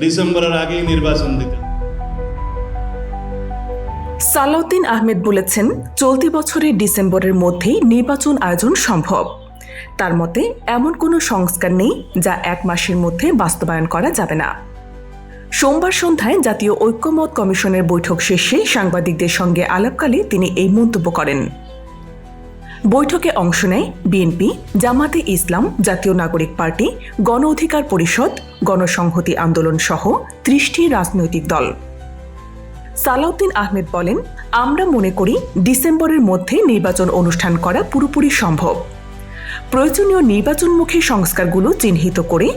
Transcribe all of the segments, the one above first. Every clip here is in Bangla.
ডিসেম্বরের আগেই নির্বাচন দিতে। সালাউদ্দিন আহমেদ বলেছেন, চলতি বছরের ডিসেম্বরের মধ্যেই নির্বাচন আয়োজন সম্ভব। তার মতে এমন কোনো সংস্কার নেই যা এক মাসের মধ্যে বাস্তবায়ন করা যাবে না। সোমবার সন্ধ্যায় জাতীয় ঐক্যমত কমিশনের বৈঠক শেষে সাংবাদিকদের সঙ্গে আলাপকালে তিনি এই মন্তব্য করেন। বৈঠকে অংশ নেয় বিএনপি, জামাতে ইসলাম, জাতীয় নাগরিক পার্টি, গণ অধিকার পরিষদ, গণসংহতি আন্দোলন সহ ৩০টি রাজনৈতিক দল। সালাউদ্দিন আহমেদ বলেন, আমরা মনে করি ডিসেম্বরের মধ্যে নির্বাচন অনুষ্ঠান করা পুরোপুরি সম্ভব। প্রয়োজনীয় নির্বাচনমুখী সংস্কারগুলো চিহ্নিত করে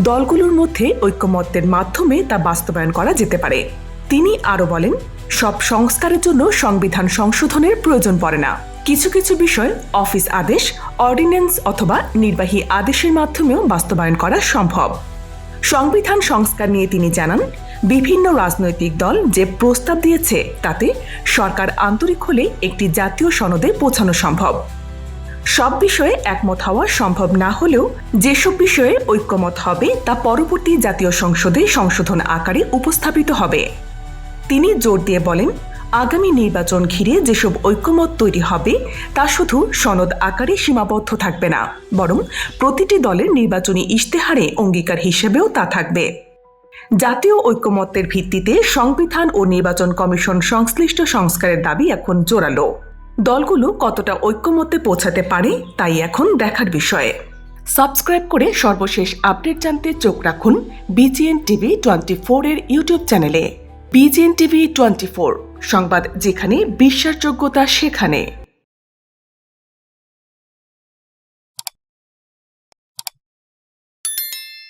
দলগুলোর মধ্যে ঐক্যমত্যের মাধ্যমে তা বাস্তবায়ন করা যেতে পারে। তিনি আরও বলেন, সব সংস্কারের জন্য সংবিধান সংশোধনের প্রয়োজন পড়ে না। কিছু কিছু বিষয় অফিস আদেশ, অর্ডিন্যান্স অথবা নির্বাহী আদেশের মাধ্যমেও বাস্তবায়ন করা সম্ভব। সংবিধান সংস্কার নিয়ে তিনি জানান, বিভিন্ন রাজনৈতিক দল যে প্রস্তাব দিয়েছে তাতে সরকার আন্তরিক হলে একটি জাতীয় সনদে পৌঁছানো সম্ভব। সব বিষয়ে একমত হওয়া সম্ভব না হলেও যেসব বিষয়ে ঐক্যমত হবে তা পরবর্তী জাতীয় সংসদে সংশোধন আকারে উপস্থাপিত হবে। তিনি জোর দিয়ে বলেন, আগামী নির্বাচন ঘিরে যেসব ঐক্যমত তৈরি হবে তা শুধু সনদ আকারে সীমাবদ্ধ থাকবে না, বরং প্রতিটি দলের নির্বাচনী ইশতেহারে অঙ্গীকার হিসেবেও তা থাকবে। জাতীয় ঐক্যমত্যের ভিত্তিতে সংবিধান ও নির্বাচন কমিশন সংশ্লিষ্ট সংস্কারের দাবি এখন জোরালো। দলগুলো কতটা ঐক্যমত্যে পৌঁছাতে পারে তাই এখন দেখার বিষয়। সাবস্ক্রাইব করে সর্বশেষ আপডেট জানতে চোখ রাখুন বিজিএন টিভি 24 এর ইউটিউব চ্যানেলে। বিজিএন টিভি 24, সংবাদ যেখানে, বিশ্বাসযোগ্যতা সেখানে।